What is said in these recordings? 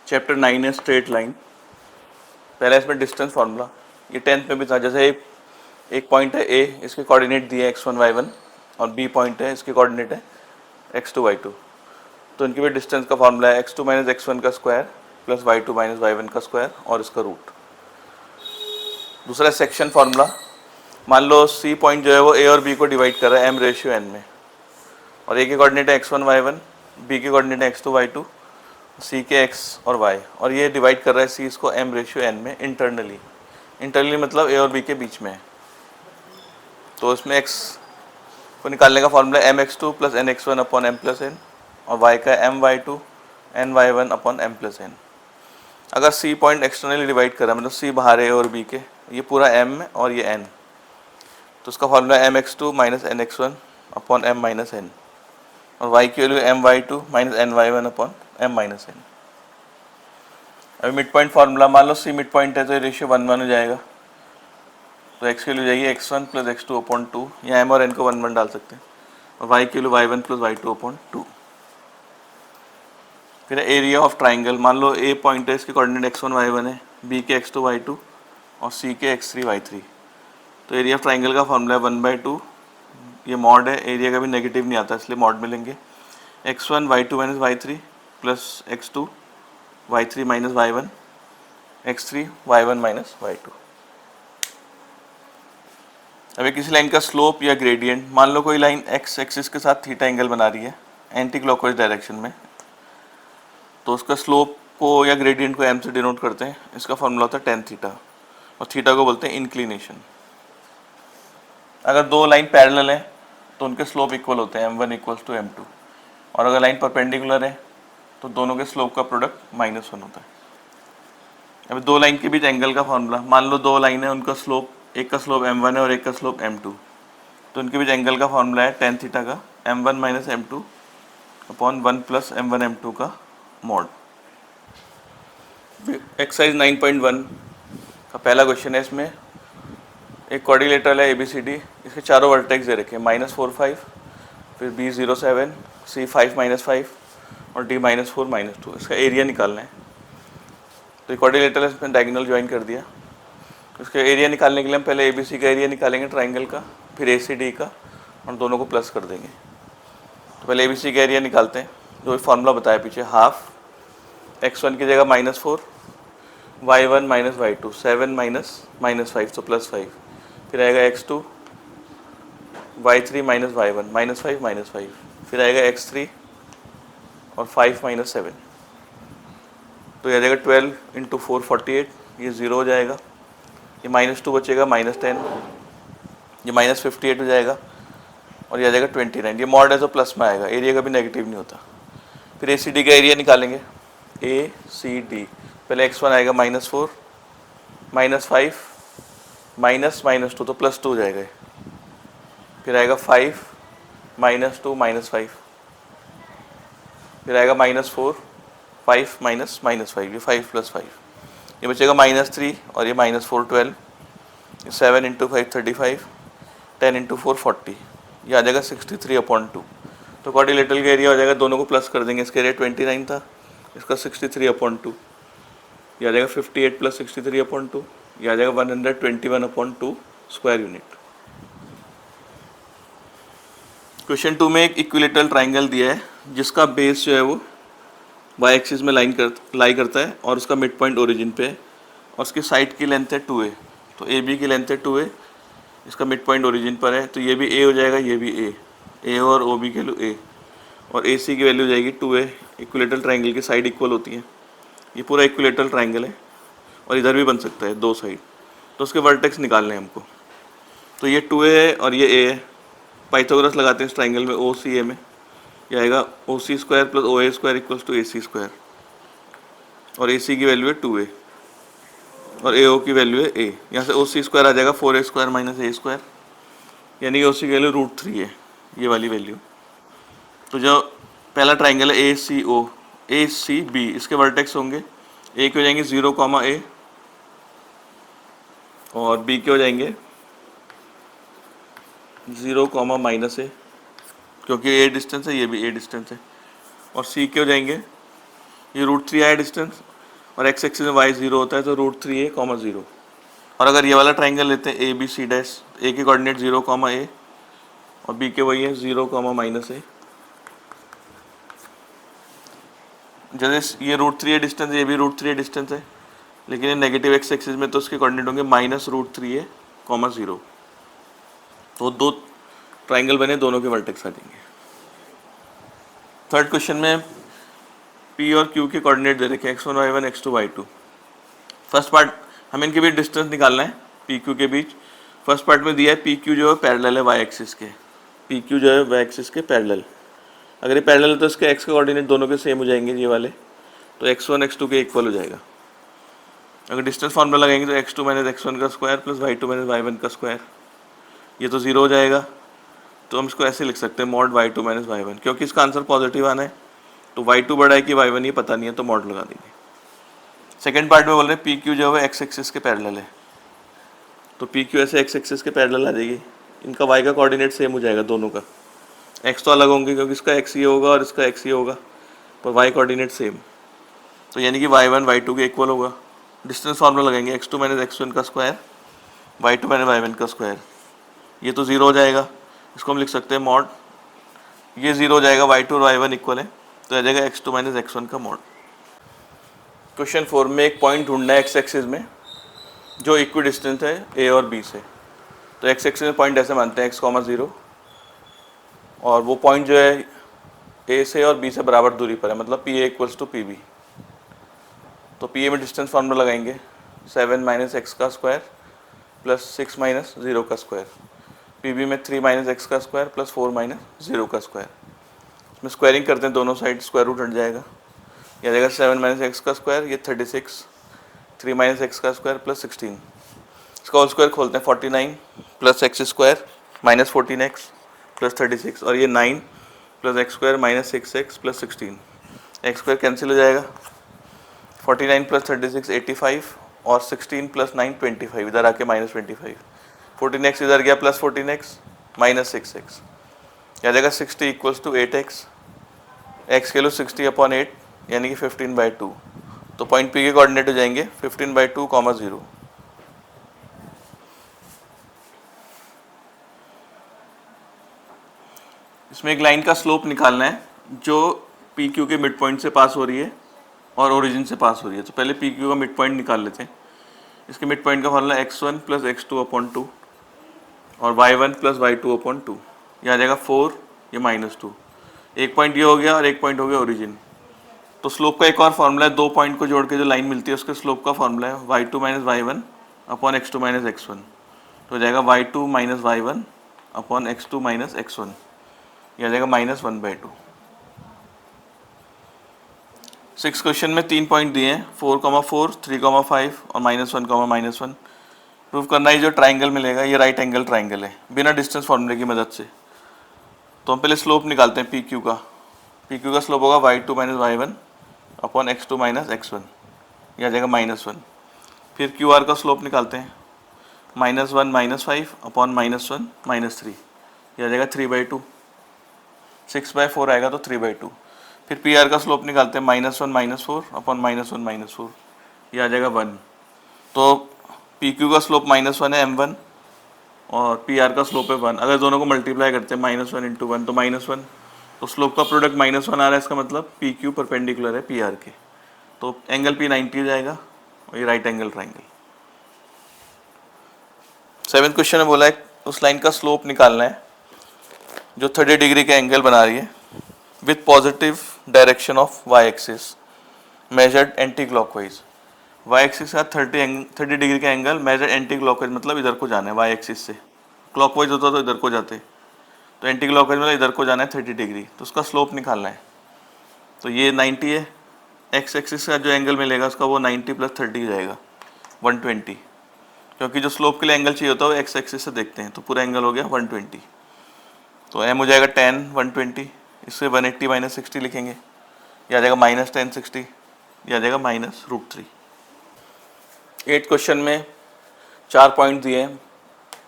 Chapter 9 है straight line. पहला इसमें डिस्टेंस फार्मूला, ये 10th में भी था। जैसे एक पॉइंट है ए, इसके कोऑर्डिनेट दिए x1 y1, और बी पॉइंट है, इसके कोऑर्डिनेट है x2 y2। तो इनके भी डिस्टेंस का फार्मूला है x2 माइनस x1 का square plus y2 minus y1 का स्क्वायर और इसका रूट। दूसरा सेक्शन फार्मूला, मान लो सी पॉइंट जो है वो ए और बी को डिवाइड कर रहा है m/n में, और ए के कोऑर्डिनेट है x1 y1, बी के कोऑर्डिनेट है x2 y2, सी के x और y, और ये डिवाइड कर रहा है सी इसको m/n में इंटरनली मतलब ए और बी के बीच में है। तो इसमें x को निकालने का formula mx2 plus nx1 upon m plus n, और y का my2 ny1 upon m plus n। अगर c पॉइंट एक्सटर्नली डिवाइड कर रहा है, मतलब c बाहर है और b के, ये पूरा m है और ये n, तो उसका formula mx2 minus nx1 upon m minus n, और y की value my2 minus ny1 upon m minus n। अभी मिड पॉइंट फार्मूला, मान लो c मिड पॉइंट है तो ये रेशियो 1:1 हो जाएगा, तो x की वैल्यू जाएगी x1 प्लस x2 अपॉन 2, या m और n को 1:1 डाल सकते हैं, और y की value y1 plus y2 upon 2। फिर एरिया ऑफ ट्राइंगल, मान लो ए पॉइंट है, इसके कोऑर्डिनेट x1 y1 है, बी के x2 y2 और सी के x3 y3। तो एरिया ऑफ ट्राइंगल का फॉर्मूला है 1/2, ये मॉड है, एरिया का भी नेगेटिव नहीं आता इसलिए मॉड में लेंगे, x1 y2 minus y3 plus x2 y3 minus y1 x3 y1 minus y2। अभी किसी लाइन का स्लोप या ग्रेडियंट, मान लो कोई लाइन x एक्सिस के साथ थीटा एंगल बना रही है एंटी क्लॉकवाइज डायरेक्शन में, तो उसका स्लोप को या ग्रेडियंट को m से डिनोट करते हैं। इसका फॉर्मूला होता है tan थीटा, और थीटा को बोलते हैं इंक्लिनेशन। अगर दो लाइन पैरेलल है तो उनके स्लोप इक्वल होते हैं, m1 इक्वल्स टू m2, और अगर लाइन परपेंडिकुलर है तो दोनों के स्लोप का प्रोडक्ट -1 होता है। अभी दो लाइन के बीच एंगल का फॉर्मूला, मान लो दो लाइन है, उनका स्लोप, एक का स्लोप m1 है और एक का स्लोप m2, तो उनके बीच एंगल का फॉर्मूला है tan थीटा का m1 minus m2 upon 1 plus m1 m2 का मॉड। एक्सरसाइज 9.1 का पहला क्वेश्चन है। इसमें एक क्वाड्रिलेटरल है ABCD, इसके चारों वर्टेक्स दे रखे हैं -4 5, फिर B 0 7, C 5 -5 और D -4 -2। इसका एरिया निकालना है। तो क्वाड्रिलेटरल है, इसमें डायगोनल ज्वाइन कर दिया। इसका एरिया निकालने के लिए हम पहले ABC का एरिया निकालेंगे ट्राइंगल का, फिर ACD का, और दोनों को प्लस कर देंगे। तो पहले ABC का एरिया निकालते हैं, जो फार्मूला बताया पीछे, हाफ x1 की जगह -4, y1 माइनस y2 7 माइनस 5 तो +5, फिर आएगा x2 y3 माइनस y1 -5 फिर आएगा x3 और 5 माइनस 7, तो यह आ जाएगा 12 × 4 48, ये 0 हो जाएगा, ये -2 बचेगा -10, ये -58 हो जाएगा, और ये आ जाएगा 29। ये मॉड है तो प्लस में आएगा, एरिया का भी नेगेटिव नहीं होता। फिर ACD का एरिया निकालेंगे, ACD, पहले x1 आएगा -4 -5 -2 तो +2 हो जाएगा, फिर आएगा 5 -2 -5, फिर आएगा -4 5 -5, ये 5 + 5, ये बचेगा -3 और ये -4 12, 7 × 5 35, 10 × 4 40, ये आ जाएगा 63/2। तो क्वाड्रिलेटरल का एरिया हो जाएगा, दोनों को प्लस कर देंगे, इसका एरिया 29 था, इसका 63/2, ये आ जाएगा 58 + 63/2, ये आ जाएगा 121/2 स्क्वायर यूनिट। क्वेश्चन 2 में एक इक्विलेटरल ट्राइंगल दिया है जिसका बेस जो है वो y एक्सिस में लाई करता है, और उसका मिड पॉइंट ओरिजिन पे है, और उसकी साइड की लेंथ है 2a, तो AB की लेंथ है 2a, इसका मिड पॉइंट ओरिजिन पर है, तो ये भी a हो जाएगा, ये भी a और OB की वैल्यू a, और AC की वैल्यू हो जाएगी 2a। इक्विलेटरल ट्राइंगल की साइड इक्वल होती है, ये पूरा इक्विलेटरल ट्राइंगल है, और इधर भी बन सकता है दो साइड, तो उसके वर्टेक्स निकालने हैं हमको। तो ये 2a है और ये a है, पाइथागोरस लगाते हैं इस ट्राइंगल में OCA में, यह आएगा OC² + OA² equals to AC², और AC की वैल्यू है 2a और AO की वैल्यू है a। यहाँ से OC² आ जाएगा 4a² - a², यानी OC की वैल्यू √3 है, ये वाली वैल्यू। तो जो पहला ट्राइंगल है ACO ACB, इसके वर्टेक्स होंगे, A के हो जाएंगे 0, a, और B के हो जाएंगे 0, -a, क्योंकि A डिस्टेंस है, ये भी A डिस्टेंस है, और C के हो जाएंगे, ये √3 आया डिस्टेंस, और एक्स एक्सिस में वाई 0 होता है तो √3a, 0। और अगर ये वाला ट्राइंगल लेते हैं ए बी सी डैश, ए के कोऑर्डिनेट 0, a और बी के वही है 0, -a। जैसे ये √3a डिस्टेंस, ये भी √3a डिस्टेंस है, लेकिन ये नेगेटिव एक्स एक्सिस में तो उसके कोऑर्डिनेट होंगे -√3a, 0। तो दो ट्राइंगल बने, दोनों के वर्टेक्स आ जाएंगे। थर्ड क्वेश्चन में P और Q के कोऑर्डिनेट दे रखे हैं x1 y1 x2 y2। First part हमें इनके बीच डिस्टेंस निकालना है, पी क्यू के बीच। फर्स्ट पार्ट में दिया है पी क्यू जो है पैरेलल है वाई एक्सिस के, पी क्यू जो है वाई एक्सिस के पैरेलल। अगर ये पैरेलल है तो इसके एक्स के कोऑर्डिनेट दोनों के सेम हो जाएंगे ये वाले, तो x1 x2 के इक्वल हो जाएगा। अगर डिस्टेंस फॉर्मूला लगाएंगे तो x2 - x1 का स्क्वायर प्लस y2 - y1 का स्क्वायर, ये तो 0 हो जाएगा। तो हम इसको ऐसे लिख सकते हैं मॉड y2 - y1, क्योंकि इसका आंसर पॉजिटिव आना है तो y2 बड़ा है कि y1 ये पता नहीं है तो मॉड लगा देंगे। सेकेंड पार्ट में बोल रहे हैं पी क्यू जो है एक्स एक्सिस के पैरेलल है, तो पी क्यू ऐसे एक्स एक्सिस के पैरेलल आ जाएगी। इनका वाई का कोऑर्डिनेट सेम हो जाएगा दोनों का, एक्स तो अलग होंगे क्योंकि इसका एक्स ये होगा और इसका एक्स ये होगा, पर वाई कोऑर्डिनेट सेम, तो यानी कि y1 y2 के इक्वल होगा। डिस्टेंस फार्मूला लगाएंगे x2 - x1 का स्क्वायर, y2 - y1 का स्क्वायर, ये तो 0 हो जाएगा। इसको हम लिख सकते हैं मॉड, ये 0 हो जाएगा, y2 और y1 इक्वल है तो आ जाएगा x2 - x1 का मॉड। क्वेश्चन 4 में एक पॉइंट ढूंढना है एक्स एक्सिस में जो इक्वी डिस्टेंस है ए और बी से। तो एक्स एक्सिस में पॉइंट ऐसे मानते हैं x, 0 और वो पॉइंट जो है ए से और बी से बराबर दूरी पर है, मतलब पी ए = पी बी। तो पी ए में डिस्टेंस फार्मूला लगाएंगे 7 - x का स्क्वायर प्लस 6 - 0 का स्क्वायर, पी बी में 3 - x का स्क्वायर प्लस 4 - 0 का स्क्वायर। इसमें स्क्वायरिंग करते हैं दोनों साइड, स्क्वायर रूट हट जाएगा, यह आ जाएगा 7 - x का स्क्वायर, ये 36, 3 - x का स्क्वायर प्लस 16। इसका होल स्क्वायर खोलते हैं 49 plus x square minus 14x plus 36, और ये 9 plus x square minus 6x plus 16। X square cancel हो जाएगा, 49 प्लस 36 85 और 16 प्लस 9 25, इधर आके -25, 14x इधर गया प्लस 14x माइनस 6x, आ जाएगा 60 = 8x, x के लो 60/8 यानी कि 15/2। तो पॉइंट पी के कोऑर्डिनेट हो जाएंगे 15/2, 0। इसमें एक लाइन का स्लोप निकालना है जो पी क्यू के मिड पॉइंट से पास हो रही है और ओरिजिन से पास हो रही है। तो पहले पी क्यू का मिड पॉइंट निकाल लेते हैं। इसके मिड पॉइंट का फॉर्मूला x1 + x2/2 और y1 + y2/2, यह आ जाएगा 4, ये -2। एक पॉइंट ये हो गया और एक पॉइंट हो गया ओरिजिन। तो स्लोप का एक और फार्मूला है, दो पॉइंट को जोड़ के जो लाइन मिलती है उसके स्लोप का फार्मूला है y2 - y1 x2 - x1। तो हो जाएगा y2 - y1 x2 - x1, यह आ जाएगा -1/2। 6 क्वेश्चन में 3 पॉइंट दिए हैं 4, 4, 3, 5 और -1, -1। प्रूव करना है जो ट्राइंगल मिलेगा ये राइट एंगल ट्राइंगल है बिना डिस्टेंस फार्मूले की मदद से। तो हम पहले स्लोप निकालते हैं पी क्यू का। पी क्यू का स्लोप होगा y2 - y1 x2 - x1, यह आ जाएगा -1। फिर क्यू आर का स्लोप निकालते हैं -1 - 5 -1 -3, यह आ जाएगा 3/2। 6/4 आएगा तो 3/2। फिर पी आर का स्लोप निकालते हैं -1 - 4 -1 -4, यह आ जाएगा 1। तो पी क्यू का स्लोप -1 है m1 और पी आर का स्लोप है 1। अगर दोनों को मल्टीप्लाई करते हैं -1 × 1 तो -1, तो स्लोप का प्रोडक्ट -1 आ रहा है, इसका मतलब पी क्यू परपेंडिकुलर है पी आर के, तो एंगल पी 90 हो जाएगा और ये right angle triangle. 7th question में बोला है उस लाइन का स्लोप निकालना है जो 30 डिग्री का एंगल बना रही है with positive direction of y axis measured anti clockwise. Y axis का 30 डिग्री का एंगल मेजर एंटी क्लॉकवाइज, मतलब इधर को जाना है वाई एक्सिस से। क्लॉकवाइज होता तो इधर को जाते, तो एंटी क्लॉकवाइज मतलब इधर को जाना है 30 डिग्री, तो उसका स्लोप निकालना है। तो ये 90 है, एक्स एक्सिस का जो एंगल मिलेगा उसका वो 90 + 30 हो जाएगा 120, क्योंकि जो स्लोप के लिए एंगल चाहिए होता है वो एक्स एक्सिस से देखते हैं, तो पूरा एंगल हो गया 120। तो एम हो जाएगा 10 120, इससे 180 - 60 लिखेंगे, यह आ जाएगा -10 60, यह आ जाएगा -√3। 8th क्वेश्चन में 4 पॉइंट दिए हैं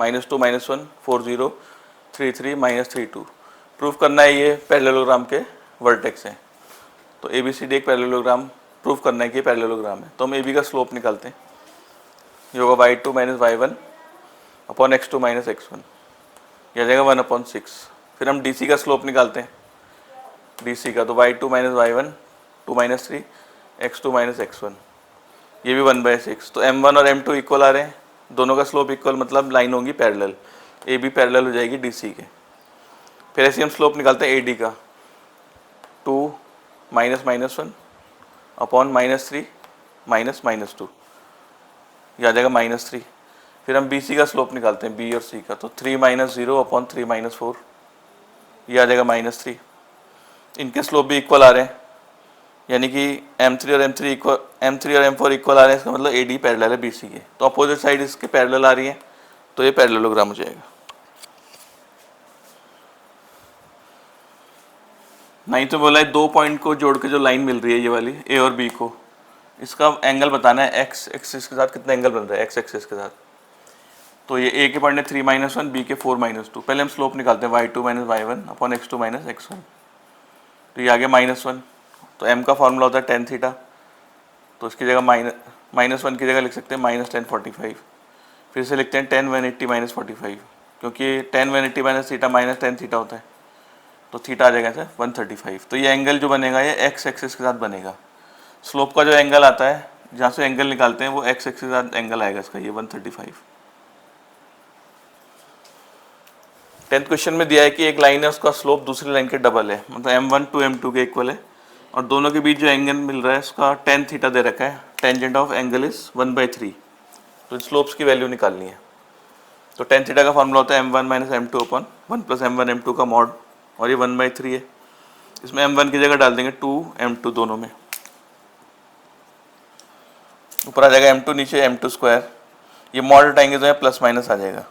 -2 -1 4 0 3 3 -3 2। प्रूफ करना है ये पैरेललोग्राम के वर्टेक्स हैं। तो ABCD एक पैरेललोग्राम प्रूफ करना है कि पैरेललोग्राम है। तो हम ए बी का स्लोप निकालते हैं, ये होगा y2 minus y1 upon x2 minus x1, यह आ जाएगा 1/6। फिर हम DC का स्लोप निकालते हैं, DC का, तो y2 minus y1 2 minus 3 x2 minus x1, ये भी 1/6। तो m1 और m2 इक्वल आ रहे हैं, दोनों का स्लोप इक्वल, मतलब लाइन होगी पैरेलल, ए बी पैरेलल हो जाएगी DC के। फिर ऐसे हम स्लोप निकालते हैं AD का, 2 माइनस माइनस 1 अपॉन -3 माइनस -2, ये आ जाएगा -3। फिर हम BC का स्लोप निकालते हैं, B और C का, तो 3 माइनस 0 अपॉन 3 माइनस 4, ये आ जाएगा -3। इनके स्लोप भी इक्वल आ रहे हैं, यानी कि M3 और M3 इक्वल, M3 और M4 इक्वल आ रहे हैं, इसका मतलब AD पैरेलल है BC के। तो अपोजिट साइड इसके पैरेलल आ रही है, तो ये पैरेललोग्राम हो जाएगा। 9 तो बोला है 2 पॉइंट को जोड़ के जो लाइन मिल रही है ये वाली A और B को, इसका एंगल बताना है x एक्सिस के साथ कितना एंगल बन रहा है, x एक्सिस के साथ। तो ये A के पॉइंट है 3 माइनस 1, B के 4 माइनस 2। पहले हम स्लोप निकालते हैं y2 minus y1 upon x2 minus x1, तो ये आ गया -1। तो m का फॉर्मूला होता है tan थीटा, तो इसकी जगह -1 की जगह लिख सकते हैं -tan45। फिर से लिखते हैं tan 180 माइनस 45, क्योंकि tan 180 minus theta minus tan theta होता है, तो थीटा आ जाएगा सर 135। तो ये एंगल जो बनेगा ये x एक्सिस के साथ बनेगा। स्लोप का जो एंगल आता है, जहाँ से एंगल निकालते हैं, वो x एक्सिस के साथ एंगल आएगा इसका, ये 135। 10th क्वेश्चन में दिया है कि एक लाइन है, उसका स्लोप दूसरी लाइन के डबल है, मतलब m1 टू m2 के इक्वल है, और दोनों के बीच जो एंगल मिल रहा है उसका tan थीटा दे रखा है, टेंजेंट ऑफ एंगल इज 1/3। तो स्लोप्स की वैल्यू निकालनी है। तो tan थीटा का फॉर्मूला होता है m1 minus m2 upon 1 plus m1 m2 का मॉड, और ये 1/3 है। इसमें m1 की जगह डाल देंगे 2 m2 दोनों में, ऊपर आ जाएगा m2, नीचे m2 स्क्वायर। ये मॉड हटाएंगे तो यहाँ प्लस माइनस आ जाएगा,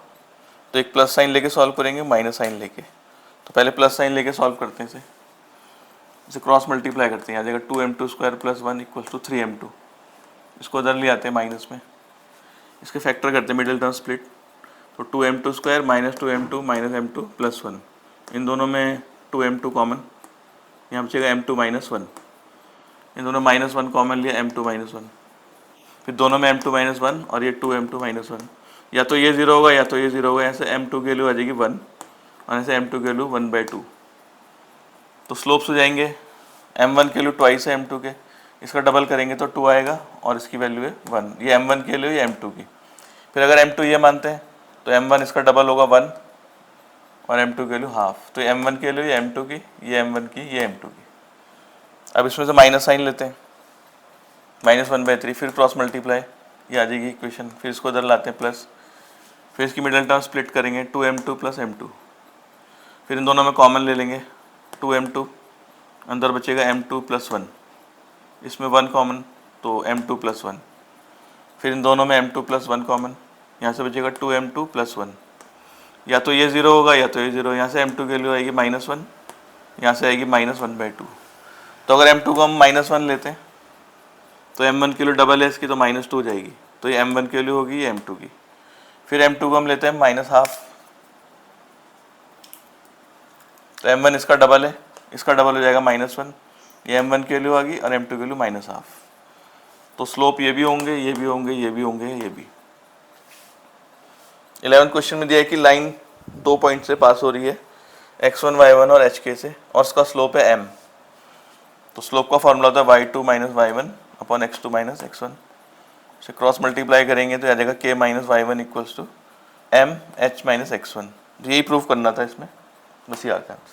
तो एक प्लस साइन लेके सॉल्व करेंगे, माइनस साइन लेके। तो पहले प्लस साइन लेके सॉल्व करते हैं, इसे क्रॉस मल्टीप्लाई करते हैं, आ जाएगा 2m2 square plus 1 equal to 3m2। इसको उधर ले आते हैं माइनस में, इसके फैक्टर करते हैं, मिडिल टर्म स्प्लिट। तो 2m2 square minus 2m2 minus m2 plus 1, इन दोनों में 2m2 कॉमन, यहाँ बचेगा m2 माइनस 1, इन दोनों माइनस 1 कॉमन लिया, m2 माइनस 1। फिर दोनों में m2 माइनस 1 और ये 2m2 माइनस 1, या तो ये 0 होगा या तो ये 0 होगा। ऐसे m2 की वैल्यू आ जाएगी 1 और ऐसे m2 की वैल्यू 1/2। तो स्लोप्स हो जाएंगे, m1 की वैल्यू ट्वाइस है m2 के, इसका डबल करेंगे तो 2 आएगा, और इसकी वैल्यू है 1। ये m1 की वैल्यू है m2 की। फिर अगर m2 ये मानते हैं तो m1 इसका डबल होगा 1 और m2 की वैल्यू हाफ। तो ये m1 की वैल्यू ये m2 की, ये m1 की, ये m2 की। अब इसमें से माइनस साइन लेते हैं, -1/3, फिर क्रॉस मल्टीप्लाई, ये आ जाएगी इक्वेशन। फिर इसको उधर लाते हैं प्लस, फिर इसकी मिडिल टर्म स्प्लिट करेंगे 2m2 प्लस m2। फिर इन दोनों में कॉमन ले लेंगे 2m2, अंदर बचेगा m2 प्लस 1, इसमें 1 कॉमन तो m2 प्लस 1। फिर इन दोनों में m2 प्लस 1 कॉमन, यहाँ से बचेगा 2m2 प्लस 1, या तो ये 0 होगा या तो ये 0। यहाँ से m2 की वैल्यू आएगी -1, यहाँ से आएगी -1/2। तो अगर m2 को हम -1 लेते हैं तो m1 की वैल्यू डबल है इसकी, तो -2 हो जाएगी। तो ये m1 की वैल्यू होगी ये m2 की। फिर m2 को हम लेते हैं -1/2, तो m1 इसका डबल है, इसका डबल हो जाएगा -1, ये m1 की वैल्यू आ गई और m2 की वैल्यू -1/2। तो स्लोप ये भी होंगे, ये भी होंगे, ये भी होंगे, ये भी। 11th क्वेश्चन में दिया है कि लाइन 2 पॉइंट से पास हो रही है, x1 y1 और hk से, और उसका स्लोप है m। तो स्लोप का फॉर्मूला होता है y2 minus y1 upon x2 minus x1। से क्रॉस मल्टीप्लाई करेंगे तो आ जाएगा k minus y1 equals to m h minus x1। यही प्रूफ करना था इसमें, बस ये आता है।